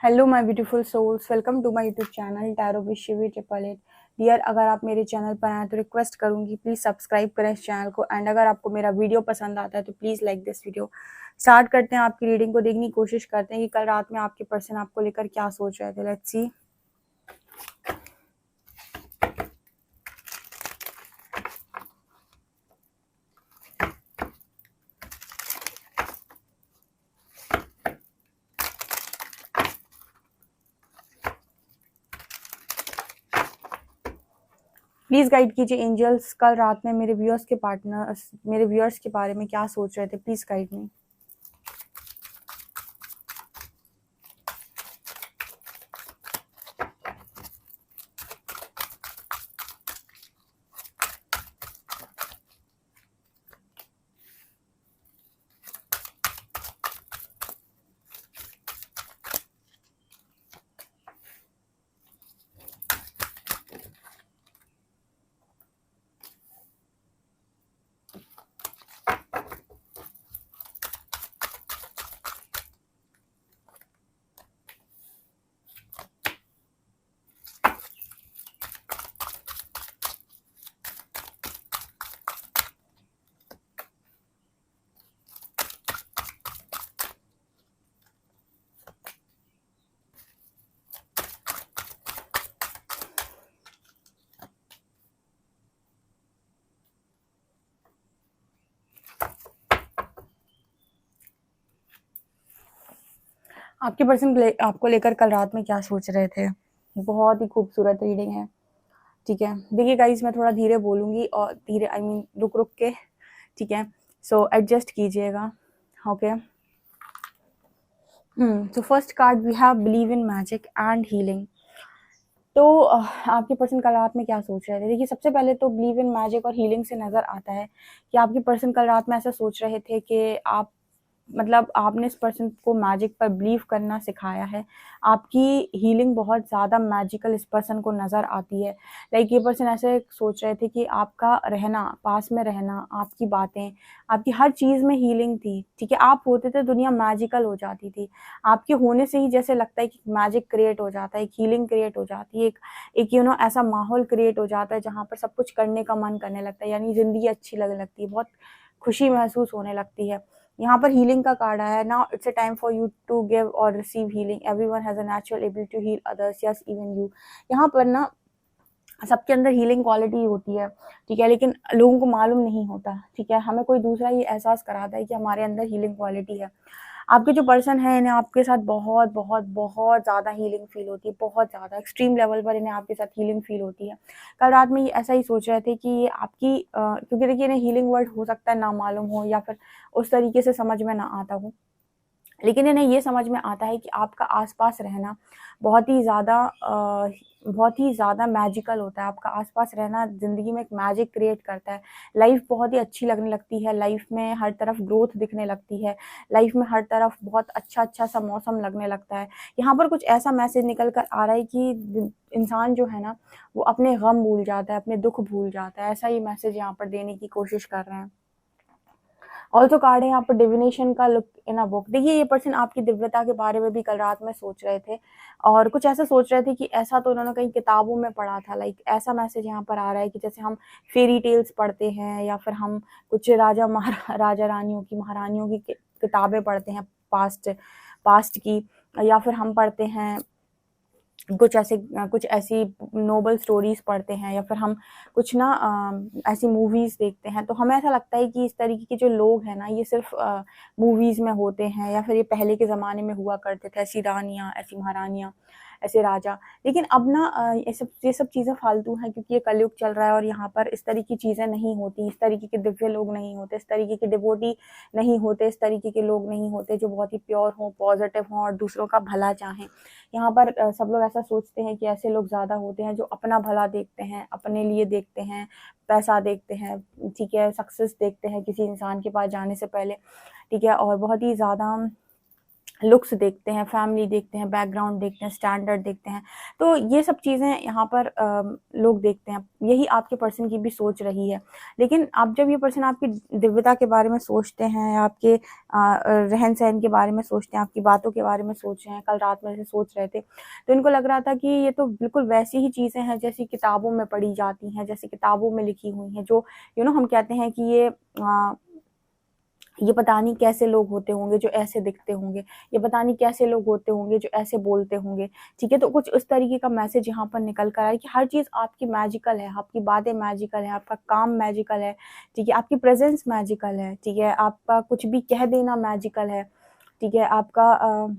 Hello my beautiful souls, welcome to my YouTube channel tarot with Shivi triple eight. Dear, अगर आप मेरे channel पर आए तो रिक्वेस्ट करूंगी प्लीज़ सब्सक्राइब करें इस चैनल को, एंड अगर आपको मेरा वीडियो पसंद आता है तो please like this video. Start करते हैं, आपकी रीडिंग को देखने की कोशिश करते हैं कि कल रात में आपके पर्सन आपको लेकर क्या सोच रहे थे। Let's see. प्लीज़ गाइड कीजिए एंजल्स, कल रात में मेरे व्यूअर्स के बारे में क्या सोच रहे थे। Please guide me. आपके पर्सन आपको लेकर कल रात में क्या सोच रहे थे। बहुत ही खूबसूरत रीडिंग है। ठीक है, देखिए गाइज, मैं थोड़ा धीरे बोलूंगी और धीरे रुक रुक के। ठीक है, सो एडजस्ट कीजिएगा। ओके। तो first card we have believe in magic and healing. तो आपके पर्सन कल रात में क्या सोच रहे थे। देखिए, सबसे पहले तो बिलीव इन मैजिक और हीलिंग से नज़र आता है कि आपके पर्सन कल रात में ऐसा सोच रहे थे कि आप मतलब आपने इस पर्सन को मैजिक पर बिलीव करना सिखाया है। आपकी हीलिंग बहुत ज़्यादा मैजिकल इस पर्सन को नज़र आती है। लाइक ये पर्सन ऐसे सोच रहे थे कि आपका रहना, पास में रहना, आपकी बातें, आपकी हर चीज़ में हीलिंग थी। ठीक है, आप होते थे दुनिया मैजिकल हो जाती थी। आपके होने से ही जैसे लगता है कि मैजिक क्रिएट हो जाता है, एक हीलिंग क्रिएट हो जाती है, एक ऐसा माहौल क्रिएट हो जाता है जहाँ पर सब कुछ करने का मन करने लगता है, यानी ज़िंदगी अच्छी लगने लगती है, बहुत खुशी महसूस होने लगती है। यहाँ पर हीलिंग का कार्ड आया है। Now it's a time for you to give और receive healing. Everyone has a natural ability to heal others, yes even you. यहाँ पर ना सबके अंदर हीलिंग क्वालिटी होती है। ठीक है, लेकिन लोगों को मालूम नहीं होता। ठीक है, हमें कोई दूसरा ये एहसास कराता है कि हमारे अंदर हीलिंग क्वालिटी है। आपके जो पर्सन है, इन्हें आपके साथ बहुत बहुत बहुत ज़्यादा हीलिंग फील होती है, बहुत ज़्यादा एक्सट्रीम लेवल पर इन्हें आपके साथ हीलिंग फील होती है। कल रात में ये ऐसा ही सोच रहे थे कि ये आपकी क्योंकि देखिए, इन्हें हीलिंग वर्ड हो सकता है ना मालूम हो या फिर उस तरीके से समझ में ना आता हो, लेकिन इन्हें ये समझ में आता है कि आपका आसपास रहना बहुत ही ज़्यादा मैजिकल होता है। आपका आसपास रहना ज़िंदगी में एक मैजिक क्रिएट करता है। लाइफ बहुत ही अच्छी लगने लगती है, लाइफ में हर तरफ ग्रोथ दिखने लगती है, लाइफ में हर तरफ बहुत अच्छा सा मौसम लगने लगता है। यहाँ पर कुछ ऐसा मैसेज निकल कर आ रहा है कि इंसान जो है ना, वो अपने गम भूल जाता है, अपने दुख भूल जाता है। ऐसा ही मैसेज यहाँ पर देने की कोशिश कर रहे हैं। ऑल्सो कार्ड है यहाँ पर डिविनेशन का, लुक इन अ बुक। देखिए, ये पर्सन आपकी दिव्यता के बारे में भी कल रात में सोच रहे थे और कुछ ऐसा सोच रहे थे कि ऐसा तो उन्होंने कहीं किताबों में पढ़ा था। लाइक ऐसा मैसेज यहाँ पर आ रहा है कि जैसे हम फेरी टेल्स पढ़ते हैं या फिर हम कुछ राजा रानियों की, महारानियों की किताबें पढ़ते हैं, पास्ट की, या फिर हम पढ़ते हैं कुछ ऐसी नोबल स्टोरीज पढ़ते हैं, या फिर हम कुछ ना ऐसी मूवीज देखते हैं, तो हमें ऐसा लगता है कि इस तरीके के जो लोग हैं ना, ये सिर्फ मूवीज में होते हैं या फिर ये पहले के ज़माने में हुआ करते थे, ऐसी रानियाँ, ऐसी महारानियाँ, ऐसे राजा। लेकिन अब ना ये सब चीज़ें फालतू हैं, क्योंकि ये कलयुग चल रहा है और यहाँ पर इस तरीके की चीज़ें नहीं होती, इस तरीके के दिव्य लोग नहीं होते, इस तरीके के डिवोटी नहीं होते, इस तरीके के लोग नहीं होते जो बहुत ही प्योर हों, पॉजिटिव हों और दूसरों का भला चाहें। यहाँ पर सब लोग ऐसा सोचते हैं कि ऐसे लोग ज़्यादा होते हैं जो अपना भला देखते हैं, अपने लिए देखते हैं, पैसा देखते हैं, ठीक है, सक्सेस देखते हैं किसी इंसान के पास जाने से पहले। ठीक है, और बहुत ही ज़्यादा लुक्स देखते हैं, फैमिली देखते हैं, बैकग्राउंड देखते हैं, स्टैंडर्ड देखते हैं। तो ये सब चीज़ें यहाँ पर लोग देखते हैं। यही आपके पर्सन की भी सोच रही है। लेकिन अब जब ये पर्सन आपकी दिव्यता के बारे में सोचते हैं, आपके रहन-सहन के बारे में सोचते हैं, आपकी बातों के बारे में सोच रहे हैं, कल रात में ऐसे सोच रहे थे, तो इनको लग रहा था कि ये तो बिल्कुल वैसी ही चीज़ें हैं जैसी किताबों में पढ़ी जाती हैं, जैसे किताबों में लिखी हुई हैं, जो हम कहते हैं कि ये पता नहीं कैसे लोग होते होंगे जो ऐसे दिखते होंगे, ये पता नहीं कैसे लोग होते होंगे जो ऐसे बोलते होंगे, ठीक है? तो कुछ उस तरीके का मैसेज यहाँ पर निकल कर आया कि हर चीज़ आपकी मैजिकल है, आपकी बातें मैजिकल है, आपका काम मैजिकल है, ठीक है? आपकी प्रेज़ेंस मैजिकल है, ठीक है? आपका कुछ भी कह देना मैजिकल है, ठीक है? आपका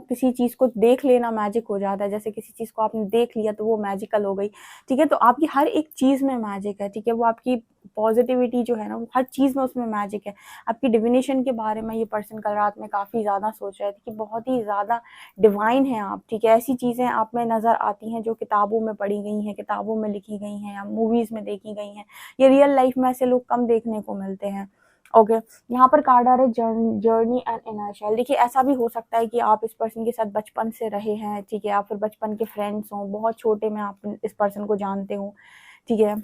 किसी चीज़ को देख लेना मैजिक हो जाता है। जैसे किसी चीज़ को आपने देख लिया तो वो मैजिकल हो गई, ठीक है? तो आपकी हर एक चीज़ में मैजिक है, ठीक है? वो आपकी पॉज़िटिविटी जो है ना, वो हर चीज़ में उसमें मैजिक है। आपकी डिविनेशन के बारे में ये पर्सन कल रात में काफ़ी ज़्यादा सोच रहे थे कि बहुत ही ज़्यादा डिवाइन हैं आप, ठीक है? ऐसी चीज़ें आप में नज़र आती हैं जो किताबों में पढ़ी गई हैं, किताबों में लिखी गई हैं या मूवीज़ में देखी गई हैं। ये रियल लाइफ़ में ऐसे लोग कम देखने को मिलते हैं। ओके, यहाँ पर कार्ड आ रहा है जर्नी एंड इनर चाइल्ड। देखिए, ऐसा भी हो सकता है कि आप इस पर्सन के साथ बचपन से रहे हैं, ठीक है? या फिर बचपन के फ्रेंड्स हों, बहुत छोटे में आप इस पर्सन को जानते हो, ठीक है?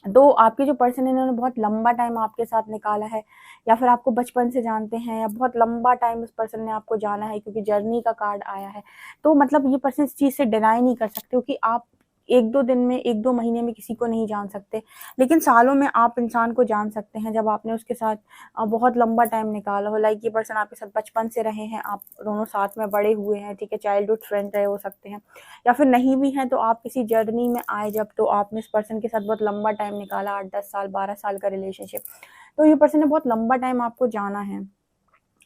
तो आपके जो पर्सन है इन्होंने बहुत लंबा टाइम आपके साथ निकाला है, या फिर आपको बचपन से जानते हैं, या बहुत लंबा टाइम इस पर्सन ने आपको जाना है, क्योंकि जर्नी का कार्ड आया है। तो मतलब ये पर्सन इस चीज़ से डिनाई नहीं कर सकते, क्योंकि आप 1-2 दिन में, 1-2 महीने में किसी को नहीं जान सकते, लेकिन सालों में आप इंसान को जान सकते हैं जब आपने उसके साथ बहुत लंबा टाइम निकाला हो। लाइक ये पर्सन आपके साथ बचपन से रहे हैं, आप दोनों साथ में बड़े हुए हैं, ठीक है? चाइल्डहुड फ्रेंड रहे हो सकते हैं, या फिर नहीं भी हैं तो आप किसी जर्नी में आए जब, तो आपने इस पर्सन के साथ बहुत लंबा टाइम निकाला, 8-10 साल, 12 साल का रिलेशनशिप। तो ये पर्सन ने बहुत लंबा टाइम आपको जाना है,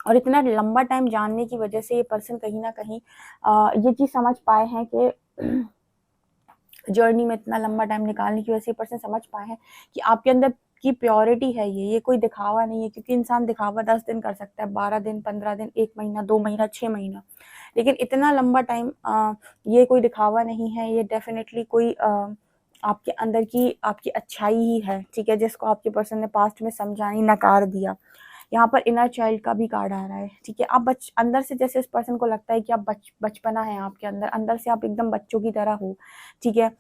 और इतना लंबा टाइम जानने की वजह से ये पर्सन कहीं न कहीं ये चीज़ समझ पाए हैं कि जर्नी में इतना लंबा टाइम निकालने की वजह से ये पर्सन समझ पाए हैं कि आपके अंदर की प्योरिटी है ये कोई दिखावा नहीं है, क्योंकि इंसान दिखावा 10 दिन कर सकता है, 12 दिन, 15 दिन, 1 महीना, 2 महीना, 6 महीना। लेकिन इतना लंबा टाइम ये कोई दिखावा नहीं है, ये डेफ़िनेटली कोई आपके अंदर की आपकी अच्छाई ही है, ठीक है? जिसको आपके पर्सन ने पास्ट में समझा नहीं, नकार दिया। यहाँ पर इनर चाइल्ड का भी कार्ड आ रहा है, ठीक है? आप अंदर से जैसे इस पर्सन को लगता है कि आप बचपना है आपके अंदर, अंदर से आप एकदम बच्चों की तरह हो, ठीक है?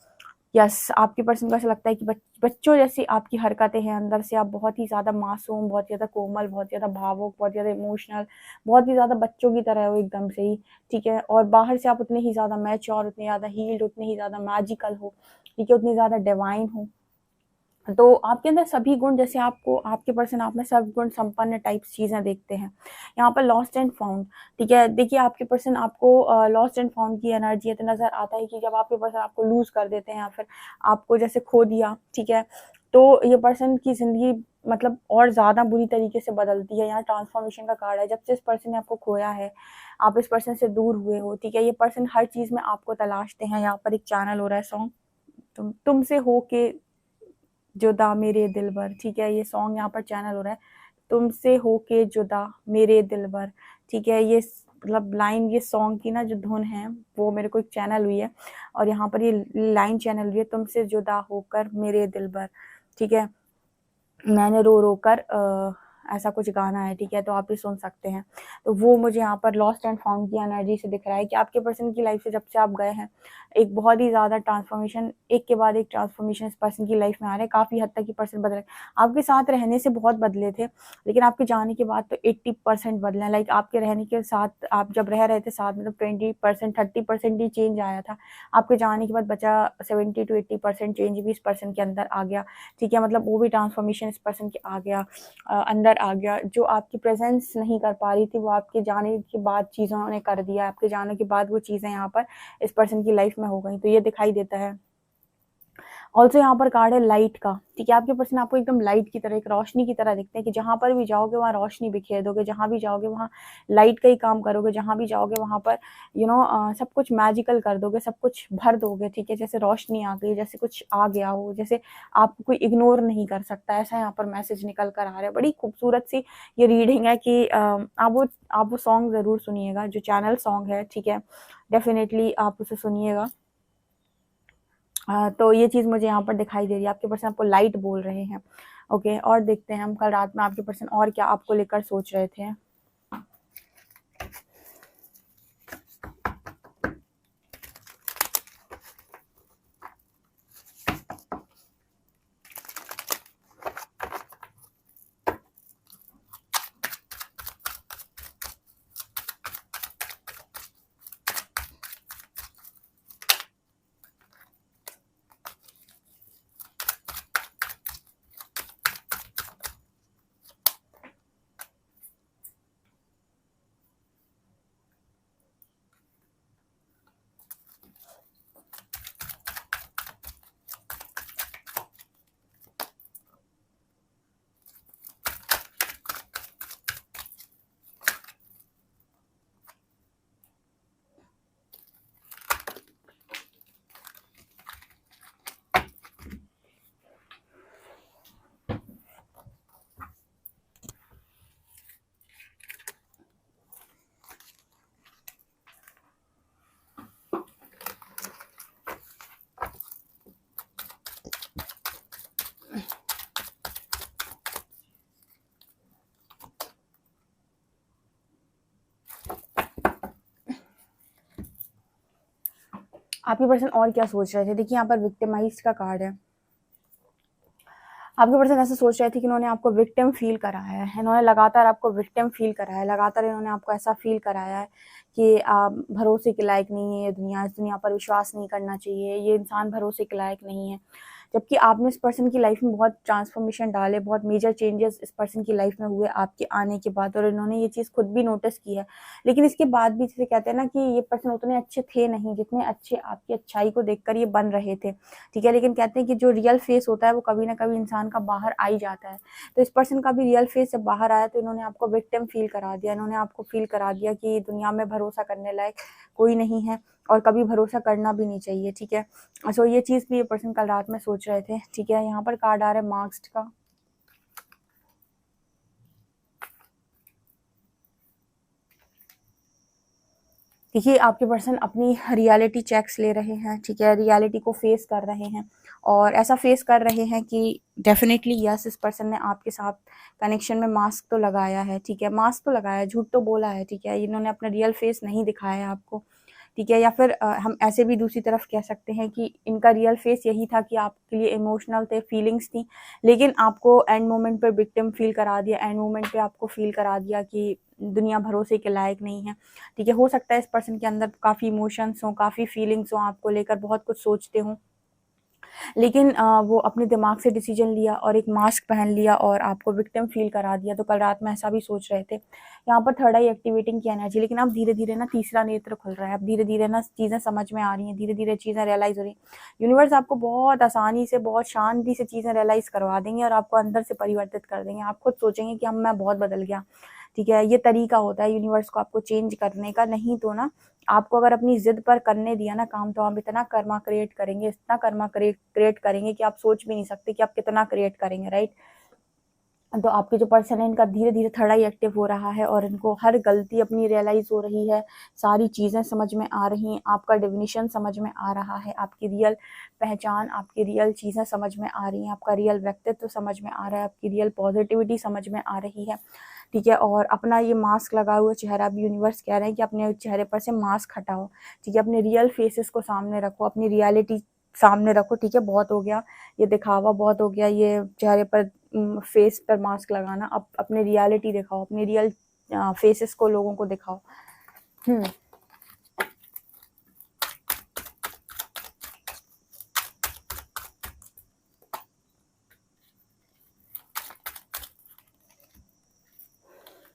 यस, आपके पर्सन को ऐसा लगता है कि बच्चों जैसी आपकी हरकतें हैं, अंदर से आप बहुत ही ज़्यादा मासूम, बहुत ज़्यादा कोमल, बहुत ज़्यादा भावुक, बहुत ज़्यादा इमोशनल, बहुत ही ज़्यादा बच्चों की तरह हो एकदम से ही, ठीक है? और बाहर से आप उतने ही ज़्यादा मैच्योर, उतने ज़्यादा हील्ड, उतने ही ज़्यादा मैजिकल हो, ठीक है? उतने ज़्यादा डिवाइन हो। तो आपके अंदर सभी गुण, जैसे आपको आपके पर्सन आप में सब गुण संपन्न टाइप्स चीज़ें देखते हैं। यहाँ पर लॉस्ट एंड फाउंड, ठीक है? देखिए, आपके पर्सन आपको लॉस्ट एंड फाउंड की एनर्जी तो नज़र आता है कि जब आपके पर्सन आपको लूज़ कर देते हैं या फिर आपको जैसे खो दिया, ठीक है? तो ये पर्सन की ज़िंदगी मतलब और ज़्यादा बुरी तरीके से बदलती है। यहाँ ट्रांसफॉर्मेशन का कार्ड है। जब से इस पर्सन ने आपको खोया है, आप इस पर्सन से दूर हुए हो, ठीक है? ये पर्सन हर चीज़ में आपको तलाशते हैं। यहाँ पर एक चैनल हो रहा है सॉन्ग, तुमसे हो के जुदा मेरे दिलबर, ठीक है? ये सॉन्ग यहाँ पर चैनल हो रहा है, तुमसे होके जुदा मेरे दिलबर, ठीक है? ये मतलब लाइन, ये सॉन्ग की ना जो धुन है वो मेरे को एक चैनल हुई है, और यहाँ पर ये लाइन चैनल हुई है, तुमसे जुदा होकर मेरे दिलबर, ठीक है? मैंने रो रो कर ऐसा कुछ गाना है, ठीक है? तो आप भी सुन सकते हैं। तो वो मुझे यहाँ पर लॉस्ट एंड फाउंड की एनर्जी से दिख रहा है कि आपके पर्सन की लाइफ से जब से आप गए हैं, एक बहुत ही ज़्यादा ट्रांसफॉर्मेशन, एक के बाद एक ट्रांसफॉर्मेशन इस पर्सन की लाइफ में आ रहा है। काफ़ी हद तक ये पर्सन बदले। आपके साथ रहने से बहुत बदले थे, लेकिन आपके जाने के बाद तो 80% बदले हैं। लाइक आपके रहने के साथ, आप जब रह रहे थे साथ में, तो 20%, 30% ही चेंज आया था। आपके जाने के बाद बचा 70 to 80% चेंज भी इस पर्सन के अंदर आ गया, ठीक है? मतलब वो भी ट्रांसफॉर्मेशन इस पर्सन के आ गया, अंदर आ गया। जो आपकी प्रेजेंस नहीं कर पा रही थी, वो आपके जाने के बाद चीज़ों ने कर दिया। आपके जाने के बाद वो चीज़ें यहाँ पर इस पर्सन की लाइफ में हो गई, तो ये दिखाई देता है। ऑल्सो यहाँ पर कार्ड है लाइट का, ठीक है? आपके पर्सन आपको एकदम लाइट की तरह, एक रोशनी की तरह दिखते हैं कि जहाँ पर भी जाओगे वहाँ रोशनी बिखेर दोगे, जहाँ भी जाओगे वहाँ लाइट का ही काम करोगे, जहाँ भी जाओगे वहाँ पर सब कुछ मैजिकल कर दोगे, सब कुछ भर दोगे, ठीक है? जैसे रोशनी आ गई, जैसे कुछ आ गया हो, जैसे आपको कोई इग्नोर नहीं कर सकता, ऐसा यहाँ पर मैसेज निकल कर आ रहा है। बड़ी खूबसूरत सी ये रीडिंग है कि आप वो सॉन्ग ज़रूर सुनिएगा, जो चैनल सॉन्ग है, ठीक है? डेफिनेटली आप उसे सुनिएगा। तो ये चीज़ मुझे यहाँ पर दिखाई दे रही है, आपके पर्सन आपको लाइट बोल रहे हैं। ओके, और देखते हैं हम कल रात में आपके पर्सन और क्या आपको लेकर सोच रहे थे। आपके पर्सन और क्या सोच रहे थे? देखिए यहाँ पर विक्टिमाइज्ड का कार्ड है। आपके पर्सन ऐसा सोच रहे थे कि इन्होंने आपको विक्टिम फील कराया है, इन्होंने लगातार आपको विक्टिम फील कराया है, लगातार इन्होंने आपको ऐसा फील कराया है कि आप भरोसे के लायक नहीं है, ये दुनिया, इस दुनिया पर विश्वास नहीं करना चाहिए, ये इंसान भरोसे के लायक नहीं है। जबकि आपने इस पर्सन की लाइफ में बहुत ट्रांसफॉर्मेशन डाले, बहुत मेजर चेंजेस इस पर्सन की लाइफ में हुए आपके आने के बाद, और इन्होंने ये चीज़ खुद भी नोटिस की है। लेकिन इसके बाद भी जैसे कहते हैं ना कि ये पर्सन उतने अच्छे थे नहीं जितने अच्छे आपकी अच्छाई को देखकर ये बन रहे थे, ठीक है। लेकिन कहते हैं कि जो रियल फेस होता है वो कभी ना कभी इंसान का बाहर आ ही जाता है। तो इस पर्सन का भी रियल फेस जब बाहर आया तो इन्होंने आपको विक्टिम फील करा दिया, इन्होंने आपको फील करा दिया कि दुनिया में भरोसा करने लायक कोई नहीं है और कभी भरोसा करना भी नहीं चाहिए, ठीक है। सो ये चीज़ भी ये पर्सन कल रात में सोच रहे थे, ठीक है। यहाँ पर कार्ड आ रहा है मार्क्स्ड का। देखिए आपके पर्सन अपनी रियलिटी चेक्स ले रहे हैं, ठीक है, रियलिटी को फेस कर रहे हैं और ऐसा फेस कर रहे हैं कि डेफिनेटली यस, इस पर्सन ने आपके साथ कनेक्शन में मास्क तो लगाया है, ठीक है, मास्क तो लगाया है, झूठ तो बोला है, ठीक है, इन्होंने अपना रियल फेस नहीं दिखाया है आपको, ठीक है। या फिर हम ऐसे भी दूसरी तरफ कह सकते हैं कि इनका रियल फेस यही था कि आपके लिए इमोशनल थे, फीलिंग्स थी, लेकिन आपको एंड मोमेंट पर विक्टिम फील करा दिया, एंड मोमेंट पे आपको फील करा दिया कि दुनिया भरोसे के लायक नहीं है, ठीक है। हो सकता है इस पर्सन के अंदर काफ़ी इमोशंस हों, काफ़ी फीलिंग्स हों, आपको लेकर बहुत कुछ सोचते हों, लेकिन वो अपने दिमाग से डिसीजन लिया और एक मास्क पहन लिया और आपको विक्टिम फील करा दिया। तो कल रात में ऐसा भी सोच रहे थे। यहाँ पर थर्ड आई एक्टिवेटिंग की एनर्जी, लेकिन अब धीरे धीरे ना तीसरा नेत्र खुल रहा है, अब धीरे धीरे ना चीज़ें समझ में आ रही हैं, धीरे धीरे चीज़ें रियलाइज़ हो रही हैं। यूनिवर्स आपको बहुत आसानी से, बहुत शांति से चीज़ें रियलाइज़ करवा देंगे और आपको अंदर से परिवर्तित कर देंगे। आप खुद सोचेंगे कि हम मैं बहुत बदल गया, ठीक है। ये तरीका होता है यूनिवर्स को आपको चेंज करने का, नहीं तो ना आपको अगर अपनी ज़िद पर करने दिया ना काम, तो आप इतना कर्मा क्रिएट करेंगे, इतना कर्मा क्रिएट करेंगे कि आप सोच भी नहीं सकते कि आप कितना क्रिएट करेंगे, राइट। तो आपके जो पर्सन है इनका धीरे धीरे थर्ड आई एक्टिव हो रहा है और इनको हर गलती अपनी रियलाइज़ हो रही है, सारी चीज़ें समझ में आ रही हैं, आपका डिफिनीशन समझ में आ रहा है, आपकी रियल पहचान, आपकी रियल चीज़ें समझ में आ रही हैं, आपका रियल व्यक्तित्व समझ में आ रहा है, आपकी रियल पॉजिटिविटी समझ में आ रही है, ठीक है। और अपना ये मास्क लगा हुआ चेहरा भी यूनिवर्स कह रहे हैं कि अपने चेहरे पर से मास्क हटाओ, ठीक है, अपने रियल फेसेस को सामने रखो, अपनी रियलिटी सामने रखो, ठीक है। बहुत हो गया ये दिखावा, बहुत हो गया ये चेहरे पर फेस पर मास्क लगाना, अब अपने रियलिटी दिखाओ, अपने रियल फेसेस को लोगों को दिखाओ।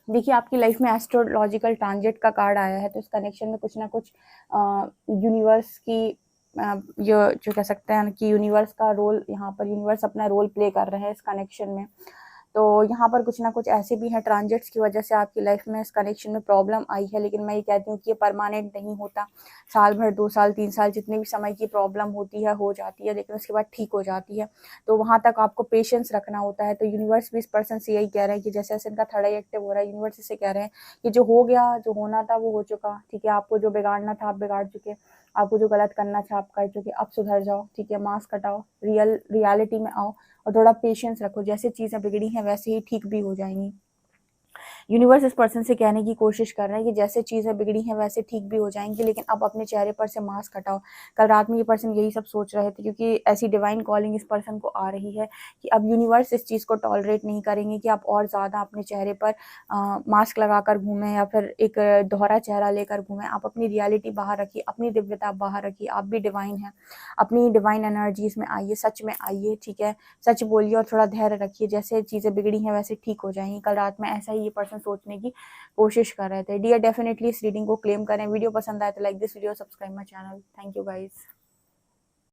देखिए आपकी लाइफ में एस्ट्रोलॉजिकल ट्रांजिट का कार्ड आया है, तो इस कनेक्शन में कुछ ना कुछ यूनिवर्स की जो कह सकते हैं कि यूनिवर्स का रोल, यहाँ पर यूनिवर्स अपना रोल प्ले कर रहे हैं इस कनेक्शन में। तो यहाँ पर कुछ ना कुछ ऐसे भी हैं ट्रांजिट्स की वजह से आपकी लाइफ में इस कनेक्शन में प्रॉब्लम आई है, लेकिन मैं ये कहती हूँ कि ये परमानेंट नहीं होता। साल भर, 2 साल, 3 साल, जितने भी समय की प्रॉब्लम होती है, हो जाती है, लेकिन उसके बाद ठीक हो जाती है। तो वहाँ तक आपको पेशेंस रखना होता है। तो यूनिवर्स भी इस पर्सन से यही कह रहे हैं कि जैसे जैसे इनका थर्ड आई एक्टिव हो रहा है, यूनिवर्स इससे कह रहे हैं कि जो हो गया, जो होना था वो हो चुका, ठीक है। आपको जो बिगाड़ना था आप बिगाड़ चुके, आपको जो गलत करना था आप कर चुके, अब सुधर जाओ, ठीक है। मास्क हटाओ, रियलिटी में आओ और थोड़ा पेशेंस रखो, जैसे चीज़ें बिगड़ी हैं वैसे ही ठीक भी हो जाएंगी। यूनिवर्स इस पर्सन से कहने की कोशिश कर रहे हैं कि जैसे चीज़ें बिगड़ी हैं वैसे ठीक भी हो जाएंगी, लेकिन अब अपने चेहरे पर से मास्क हटाओ। कल रात में ये पर्सन यही सब सोच रहे थे, क्योंकि ऐसी डिवाइन कॉलिंग इस पर्सन को आ रही है कि अब यूनिवर्स इस चीज़ को टॉलरेट नहीं करेंगे कि आप और ज़्यादा अपने चेहरे पर मास्क लगाकर घूमें या फिर एक दोहरा चेहरा लेकर घूमें। आप अपनी रियलिटी बाहर रखिए, अपनी दिव्यता बाहर रखिए, आप भी डिवाइन हैं, अपनी डिवाइन एनर्जीज में आइए, सच में आइए, ठीक है। सच बोलिए और थोड़ा धैर्य रखिए, जैसे चीज़ें बिगड़ी हैं वैसे ठीक हो जाएंगी। कल रात में ऐसा ही ये पर्सन सोचने की कोशिश कर रहे थे। डियर डेफिनेटली इस रीडिंग को क्लेम करें। वीडियो पसंद आए तो like this video, subscribe my channel. Thank you guys.